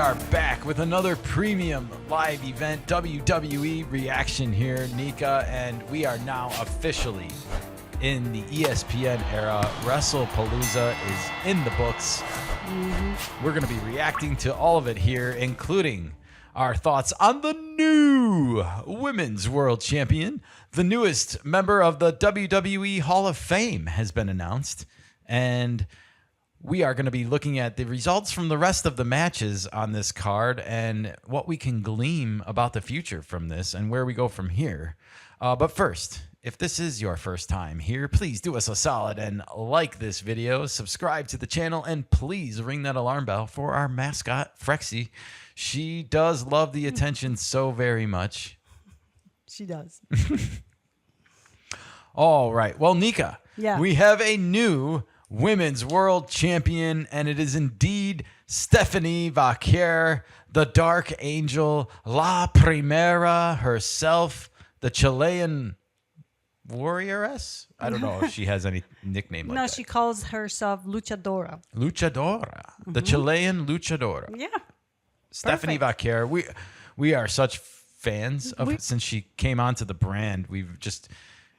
are back with another premium live event WWE reaction here, Nika, and we are now officially in the ESPN era. Wrestlepalooza is in the books. We're going to be reacting to all of it here, including our thoughts on the new Women's World Champion. The newest member of the WWE Hall of Fame has been announced, and we are going to be looking at the results from the rest of the matches on this card and what we can glean about the future from this and where we go from here. But first, if this is your first time here, please do us a solid and like this video, subscribe to the channel, and please ring that alarm bell for our mascot, Frexy. She does love the attention so very much. She does. All right. Well, Nika, yeah, we have a new Women's World Champion, and it is indeed Stephanie Vaquer, the Dark Angel, La Primera herself, the Chilean warrioress. I don't know if she has any nickname like that. No, she calls herself Luchadora. Luchadora, the Chilean Luchadora. Yeah. Stephanie Vaquer. We are such fans of since she came onto the brand. We've just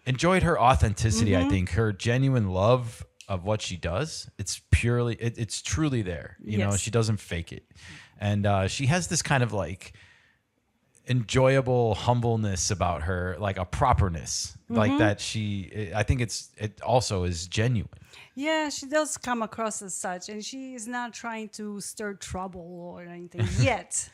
enjoyed her authenticity. I think her genuine love of what she does. It's purely, it's truly there. You know, she doesn't fake it, and she has this kind of like enjoyable humbleness about her, like a properness, like that. I think it also is genuine. Yeah, she does come across as such, and she is not trying to stir trouble or anything yet.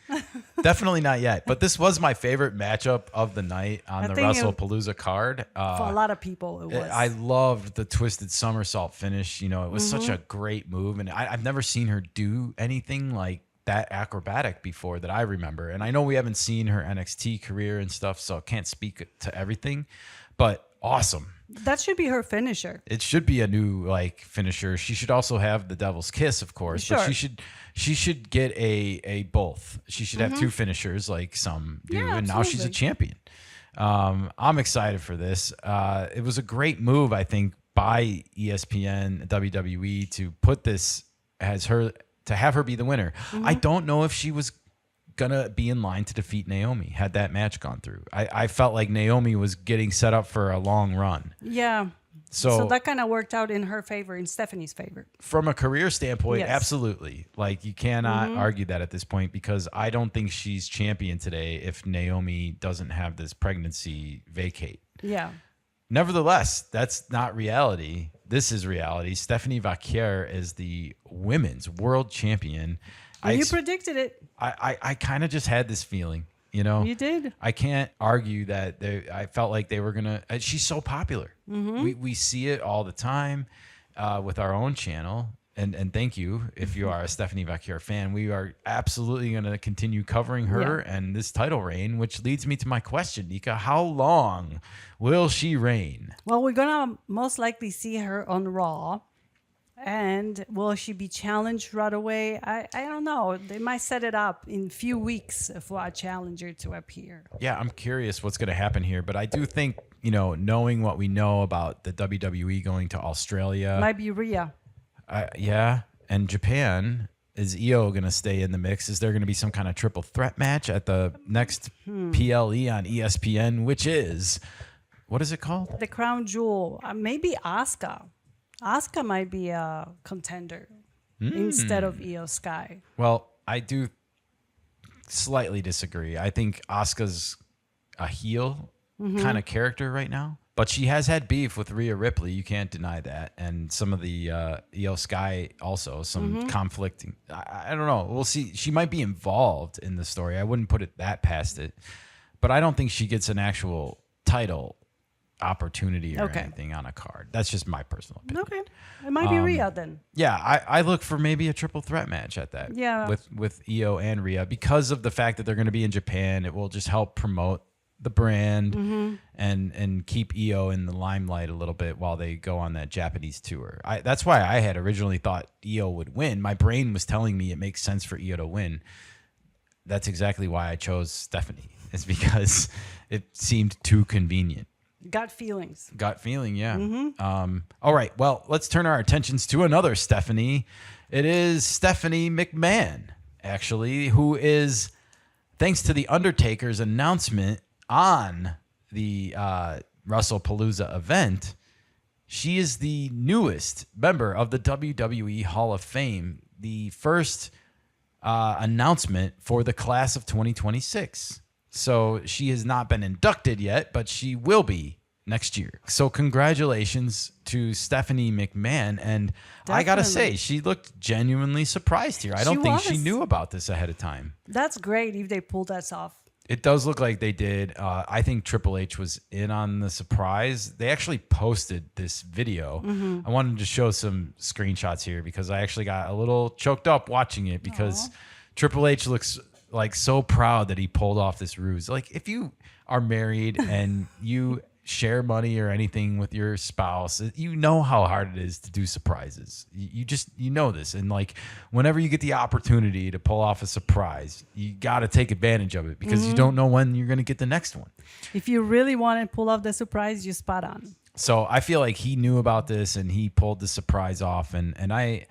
Definitely not yet. But this was my favorite matchup of the night on the Wrestlepalooza card. For a lot of people, it was. I loved the twisted somersault finish. You know, it was such a great move, and I've never seen her do anything like that acrobatic before that I remember. And I know we haven't seen her NXT career and stuff, so I can't speak to everything, but awesome. That should be her finisher. It should be a new like finisher. She should also have the Devil's Kiss, of course. Sure. But she should get a both. She should have two finishers like some do, and now she's a champion. I'm excited for this. It was a great move, I think, by ESPN WWE to put this as her, to have her be the winner. I don't know if she was gonna be in line to defeat Naomi had that match gone through. I felt like Naomi was getting set up for a long run. Yeah. So that kind of worked out in her favor, in Stephanie's favor. From a career standpoint, absolutely. Like you cannot argue that at this point, because I don't think she's champion today if Naomi doesn't have this pregnancy vacate. Yeah. Nevertheless, that's not reality. This is reality. Stephanie Vaquer is the Women's World Champion. You predicted it. I kind of just had this feeling, you know. You did. I can't argue that. I felt like they were gonna. She's so popular. We see it all the time with our own channel. And thank you if you are a Stephanie Vaquer fan. We are absolutely going to continue covering her and this title reign, which leads me to my question, Nika. How long will she reign? Well, we're going to most likely see her on Raw. And will she be challenged right away? I don't know. They might set it up in a few weeks for a challenger to appear. Yeah, I'm curious what's going to happen here. But I do think, you know, knowing what we know about the WWE going to Australia. Might be Rhea. Yeah. And Japan. Is Iyo going to stay in the mix? Is there going to be some kind of triple threat match at the next PLE on ESPN, which is, what is it called? The Crown Jewel. Maybe Asuka. Asuka might be a contender instead of Iyo Sky. Well, I do slightly disagree. I think Asuka's a heel kind of character right now, but she has had beef with Rhea Ripley. You can't deny that. And some of the Iyo Sky also, some conflicting. I don't know. We'll see. She might be involved in the story. I wouldn't put it that past it, but I don't think she gets an actual title opportunity or anything on a card. That's just my personal opinion. Okay. It might be Rhea then. Yeah, I look for maybe a triple threat match at that. Yeah. With Iyo and Rhea, because of the fact that they're going to be in Japan. It will just help promote the brand and keep Iyo in the limelight a little bit while they go on that Japanese tour. That's why I had originally thought Iyo would win. My brain was telling me it makes sense for Iyo to win. That's exactly why I chose Stephanie. It's because it seemed too convenient. Gut feelings. Gut feeling, yeah. All right, well, let's turn our attentions to another Stephanie. It is Stephanie McMahon. actually, who is, thanks to the Undertaker's announcement on the WrestlePalooza event, she is the newest member of the WWE Hall of Fame, the first announcement for the class of 2026. So she has not been inducted yet, but she will be next year. So congratulations to Stephanie McMahon. And I got to say, she looked genuinely surprised here. I don't think she knew about this ahead of time. That's great if they pulled that off. It does look like they did. I think Triple H was in on the surprise. They actually posted this video. I wanted to show some screenshots here because I actually got a little choked up watching it because Triple H looks like so proud that he pulled off this ruse. Like if you are married and you share money or anything with your spouse, you know how hard it is to do surprises. You know this. And like whenever you get the opportunity to pull off a surprise, you got to take advantage of it because you don't know when you're going to get the next one. If you really want to pull off the surprise, you spot on. So I feel like he knew about this and he pulled the surprise off. And I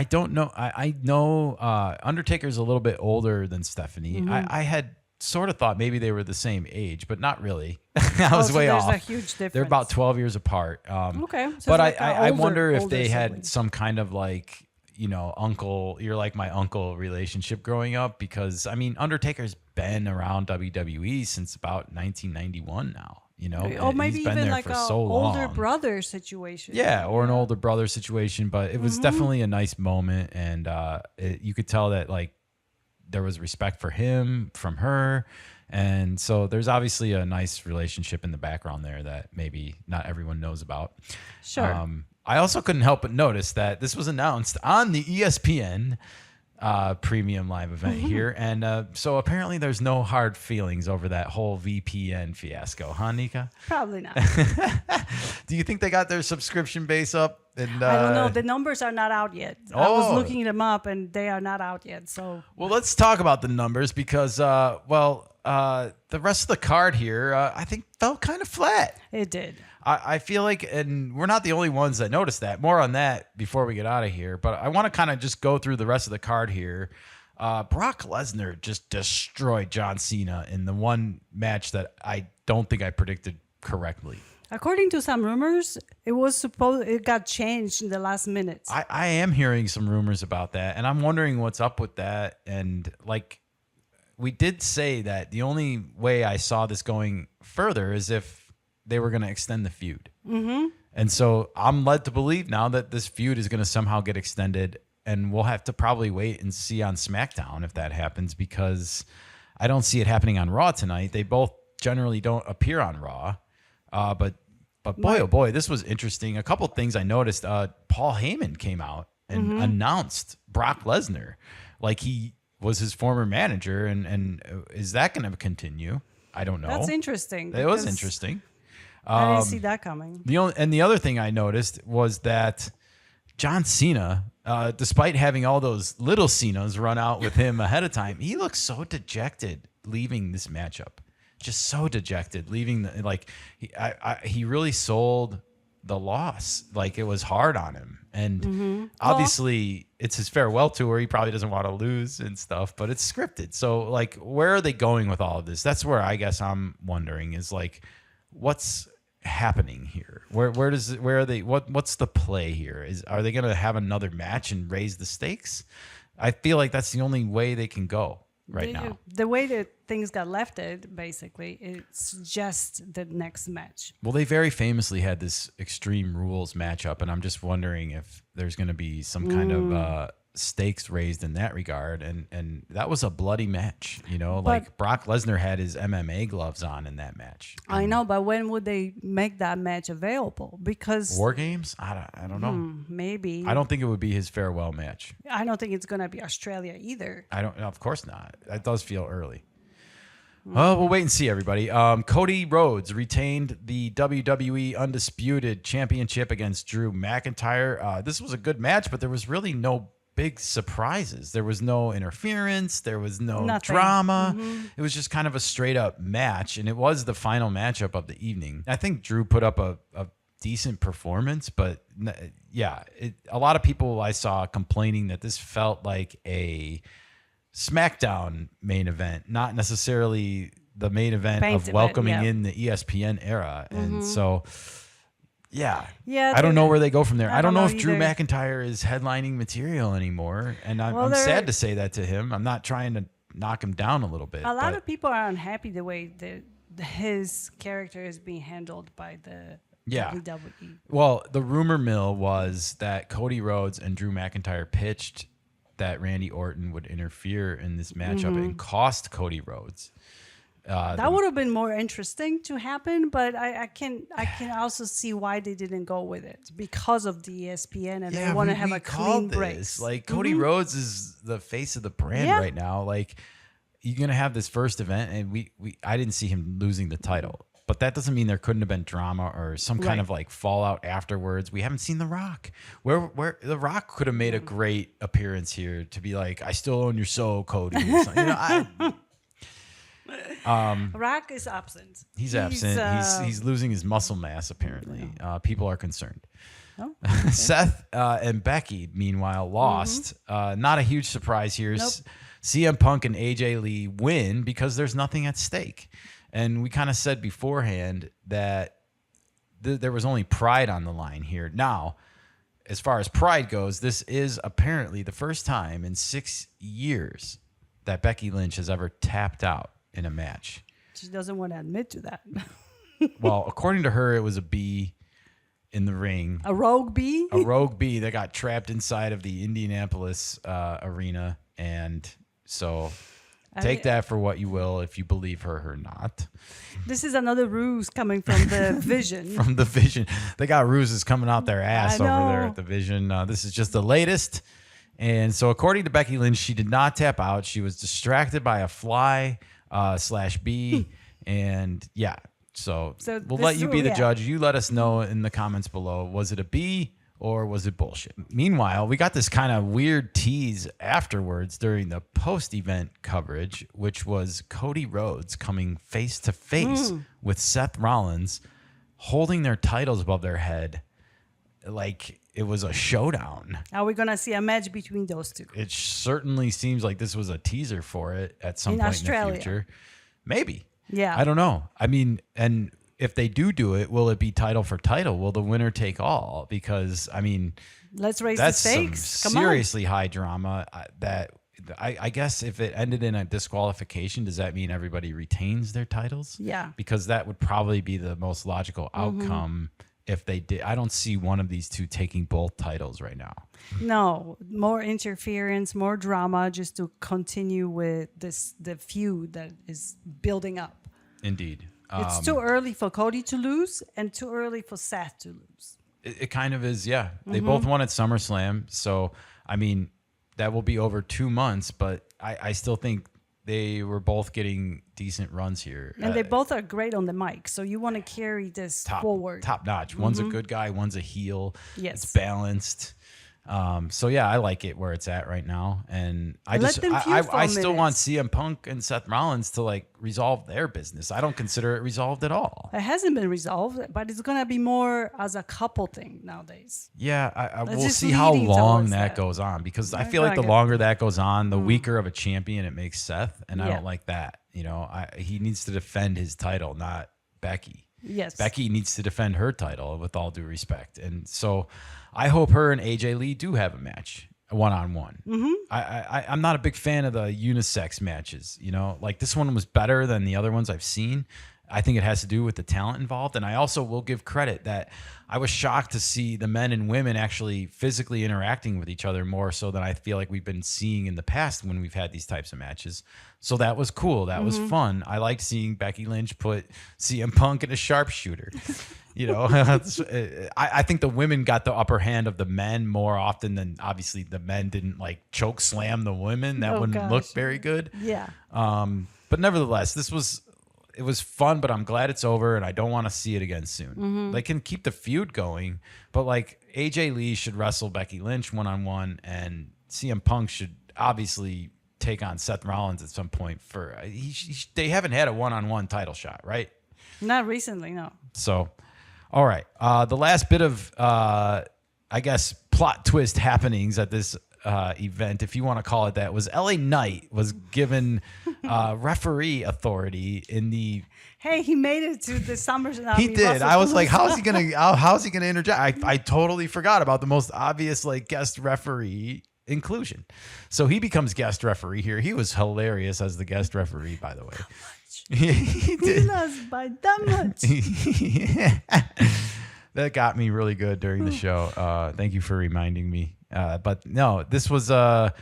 don't know. I know Undertaker's a little bit older than Stephanie. I had sort of thought maybe they were the same age, but not really. I was way off. There's a huge difference. They're about 12 years apart. Okay. So but like I wonder if older they had sibling. some kind of like, you know, uncle, you're like my uncle relationship growing up because, I mean, Undertaker's been around WWE since about 1991 now, you know. Or maybe He's been even there like for an so long. older brother situation. Yeah, or an older brother situation, but it was definitely a nice moment, and you could tell that like there was respect for him from her, and so there's obviously a nice relationship in the background there that maybe not everyone knows about. Sure. I also couldn't help but notice that this was announced on the ESPN premium live event here, and so apparently there's no hard feelings over that whole VPN fiasco, huh, Nika? Probably not. Do you think they got their subscription base up? And I don't know. The numbers are not out yet. I was looking them up, and they are not out yet. So, well, let's talk about the numbers because, the rest of the card here, I think fell kind of flat. it did. I feel like, and we're not the only ones that noticed that. More on that before we get out of here. But I want to kind of just go through the rest of the card here. Brock Lesnar just destroyed John Cena in the one match that I don't think I predicted correctly. According to some rumors, it got changed in the last minute. I am hearing some rumors about that, and I'm wondering what's up with that. And like we did say that the only way I saw this going further is if they were going to extend the feud. And so I'm led to believe now that this feud is going to somehow get extended, and we'll have to probably wait and see on SmackDown if that happens, because I don't see it happening on Raw tonight. They both generally don't appear on Raw. But boy, oh boy, this was interesting. A couple things I noticed. Paul Heyman came out and announced Brock Lesnar like he was his former manager. And is that going to continue? I don't know. That's interesting. It was interesting. I didn't see that coming. The other thing I noticed was that John Cena, despite having all those little Cenas run out with him ahead of time, he looks so dejected leaving this matchup. Just so dejected leaving he really sold the loss. Like it was hard on him. And obviously it's his farewell tour. He probably doesn't want to lose and stuff, but it's scripted. So like, where are they going with all of this? That's where I guess I'm wondering is like, what's happening here? What's the play here? Are they going to have another match and raise the stakes? I feel like that's the only way they can go now. The way that things got left, basically, it's just the next match. Well, they very famously had this Extreme Rules matchup, and I'm just wondering if there's going to be some kind of stakes raised in that regard. And that was a bloody match, you know, like Brock Lesnar had his MMA gloves on in that match. I know, but when would they make that match available? Because War Games? I don't know. Maybe. I don't think it would be his farewell match. I don't think it's going to be Australia either. Of course not. That does feel early. Oh, we'll wait and see, everybody. Cody Rhodes retained the WWE Undisputed Championship against Drew McIntyre. This was a good match, but there was really no big surprises. There was no interference. There was no drama. It was just kind of a straight up match, and it was the final matchup of the evening. I think Drew put up a decent performance, but yeah, a lot of people I saw complaining that this felt like a SmackDown main event, not necessarily the main event Main of event, welcoming yeah. in the ESPN era. And so, yeah, Yeah, I don't know where they go from there. I don't know if Drew either. McIntyre is headlining material anymore. And I'm Well, sad to say that to him. I'm not trying to knock him down a little bit. A lot but of people are unhappy the way his character is being handled by the WWE. Well, the rumor mill was that Cody Rhodes and Drew McIntyre pitched that Randy Orton would interfere in this matchup and cost Cody Rhodes. That would have been more interesting to happen, but I can also see why they didn't go with it because of the ESPN and they want to have a clean break. Like Cody Rhodes is the face of the brand right now. Like you're gonna have this first event, and I didn't see him losing the title, but that doesn't mean there couldn't have been drama or some kind of like fallout afterwards. We haven't seen The Rock. Where The Rock could have made a great appearance here to be like, I still own your soul, Cody. Or something. Rock is absent. He's absent. He's losing his muscle mass, apparently. People are concerned. Oh, Seth and Becky, meanwhile, lost. Not a huge surprise here. CM Punk and AJ Lee win because there's nothing at stake. And we kind of said beforehand that there was only pride on the line here. Now, as far as pride goes, this is apparently the first time in 6 years that Becky Lynch has ever tapped out in a match. She doesn't want to admit to that. Well, according to her, it was a bee in the ring. A rogue bee? A rogue bee that got trapped inside of the Indianapolis arena. And so take that for what you will, if you believe her or not. This is another ruse coming from the Vision. From the Vision. They got ruses coming out their ass I over there know. at the Vision. This is just the latest. And so according to Becky Lynch, she did not tap out. She was distracted by a fly / bee. And yeah, so we'll let you be the judge. You let us know in the comments below. Was it a bee or was it bullshit? Meanwhile, we got this kind of weird tease afterwards during the post-event coverage, which was Cody Rhodes coming face to face with Seth Rollins, holding their titles above their head like it was a showdown. Are we going to see a match between those two? It certainly seems like this was a teaser for it at some point Australia. in the future. Maybe. Yeah. I don't know. I mean, and if they do it, will it be title for title? Will the winner take all? Because, I mean, let's raise that's the stakes. some Come seriously high drama that I guess if it ended in a disqualification, does that mean everybody retains their titles? Yeah. Because that would probably be the most logical outcome if they did. I don't see one of these two taking both titles right now. No, more interference, more drama, just to continue with the feud that is building up. Indeed. It's too early for Cody to lose and too early for Seth to lose. It kind of is, yeah. They both won at SummerSlam. So, I mean, that will be over 2 months, but I still think they were both getting decent runs here. And they both are great on the mic. So you want to carry this forward. Top notch. One's a good guy, one's a heel. Yes. It's balanced. So yeah, I like it where it's at right now, and I still want CM Punk and Seth Rollins to like resolve their business. I don't consider it resolved at all. It hasn't been resolved, but it's gonna be more as a couple thing nowadays. Yeah, we'll just see how leading long towards that that. goes on, because I They're feel like the gonna get- longer that goes on, the weaker of a champion it makes Seth, and I Yeah. don't like that. You know, he needs to defend his title, not Becky. Yes. Becky needs to defend her title, with all due respect. And so I hope her and AJ Lee do have a match, one-on-one. I'm not a big fan of the unisex matches. You know, like this one was better than the other ones I've seen. I think it has to do with the talent involved. And I also will give credit that I was shocked to see the men and women actually physically interacting with each other more so than I feel like we've been seeing in the past when we've had these types of matches. So that was cool. That was fun. I liked seeing Becky Lynch put CM Punk in a sharpshooter. You know, I think the women got the upper hand of the men more often than, obviously the men didn't like choke slam the women. That wouldn't look very good. Yeah. But nevertheless, it was fun, but I'm glad it's over, and I don't want to see it again soon. They can keep the feud going, but like AJ Lee should wrestle Becky Lynch one-on-one, and CM Punk should obviously take on Seth Rollins at some point. They haven't had a one-on-one title shot, right? Not recently, no. So, all right. The last bit of, I guess, plot twist happenings at this event, if you want to call it that, was LA Knight was given referee authority in the. Hey, he made it to the SummerSlam. He did. I was like, how's he gonna interject? I totally forgot about the most obvious like guest referee inclusion. So he becomes guest referee here. He was hilarious as the guest referee, by the way. He did. He lost by that much. That got me really good during the show. Thank you for reminding me. But no, this was the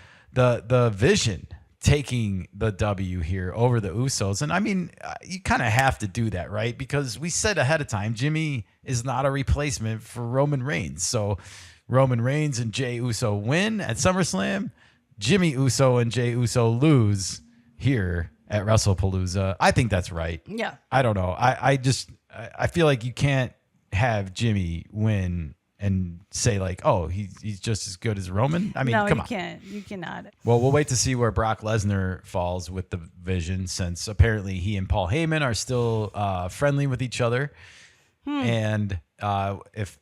Vision taking the W here over the Usos. And I mean, you kind of have to do that, right? Because we said ahead of time, Jimmy is not a replacement for Roman Reigns. So Roman Reigns and Jey Uso win at SummerSlam. Jimmy Uso and Jey Uso lose here at WrestlePalooza. I think that's right. Yeah. I don't know. I feel like you can't have Jimmy win and say like, oh, he's just as good as Roman. I mean, no, come you on. can't. You cannot. Well, we'll wait to see where Brock Lesnar falls with the Vision, since apparently he and Paul Heyman are still friendly with each other, and if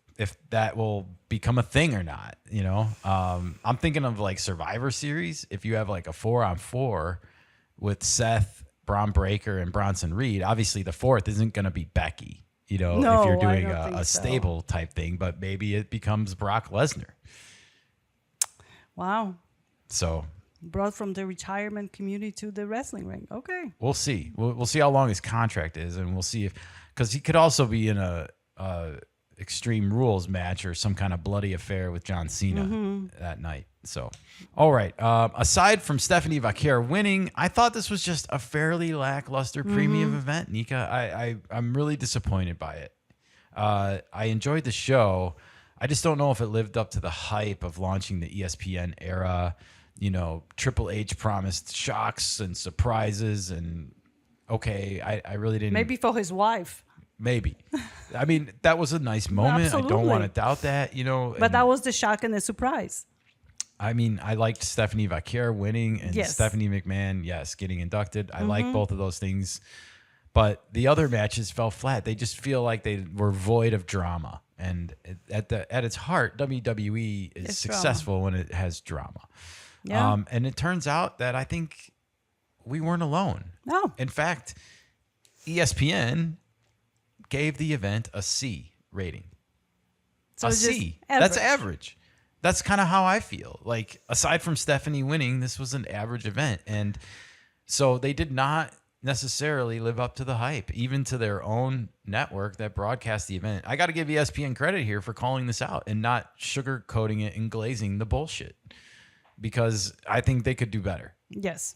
that will become a thing or not, you know, I'm thinking of like Survivor Series. If you have like a 4-on-4 with Seth, Braun Breaker, and Bronson Reed, obviously the fourth isn't going to be Becky. You know, No, if you're I doing don't think a so. stable type thing, but maybe it becomes Brock Lesnar. Wow. So Brought from the retirement community to the wrestling ring. Okay. we'll see. We'll see how long his contract is, and we'll see if, because he could also be in a Extreme Rules match or some kind of bloody affair with John Cena that night. So, all right. Aside from Stephanie Vaquer winning, I thought this was just a fairly lackluster premium event, Nika. I'm really disappointed by it. I enjoyed the show. I just don't know if it lived up to the hype of launching the ESPN era. You know, Triple H promised shocks and surprises, and okay, I really didn't. Maybe for his wife. Maybe. I mean, that was a nice moment. I don't Absolutely. want to doubt that, you know. But and, that was the shock and the surprise. I mean, I liked Stephanie Vaquer winning and Yes. Stephanie McMahon, yes, getting inducted. I like both of those things. But the other matches fell flat. They just feel like they were void of drama. And at its heart, WWE is It's successful when it has drama. Yeah. And it turns out that I think we weren't alone. No. In fact, ESPN gave the event a C rating. So A it's just C. That's average. That's kind of how I feel. Like, aside from Stephanie winning, this was an average event. And so they did not necessarily live up to the hype, even to their own network that broadcast the event. I got to give ESPN credit here for calling this out and not sugarcoating it and glazing the bullshit, because I think they could do better. Yes.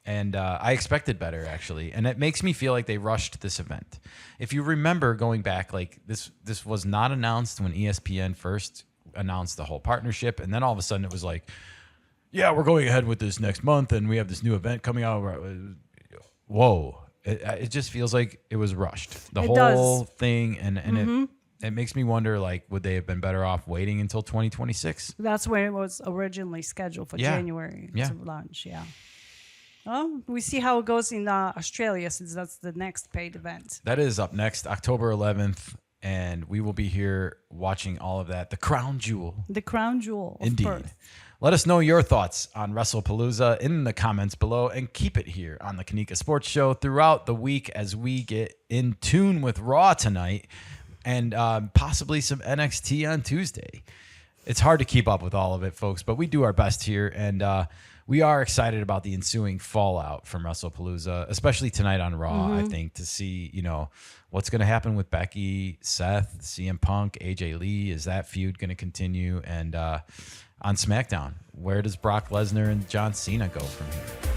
And I expected better, actually. And it makes me feel like they rushed this event. If you remember going back, like this was not announced when ESPN first announced the whole partnership. And then all of a sudden it was like, yeah, we're going ahead with this next month, and we have this new event coming out. Whoa. It just feels like it was rushed. The whole thing. And it makes me wonder, like, would they have been better off waiting until 2026? That's when it was originally scheduled for Yeah. January Yeah. to launch. Yeah. Well, we see how it goes in Australia, since that's the next paid event. That is up next, October 11th, and we will be here watching all of that. The crown jewel. The crown jewel of Indeed. Perth. Let us know your thoughts on WrestlePalooza in the comments below, and keep it here on the Kenikka Sports Show throughout the week as we get in tune with Raw tonight and possibly some NXT on Tuesday. It's hard to keep up with all of it, folks, but we do our best here, and we are excited about the ensuing fallout from WrestlePalooza, especially tonight on Raw, I think, to see, you know, what's going to happen with Becky, Seth, CM Punk, AJ Lee. Is that feud going to continue? And on SmackDown, where does Brock Lesnar and John Cena go from here?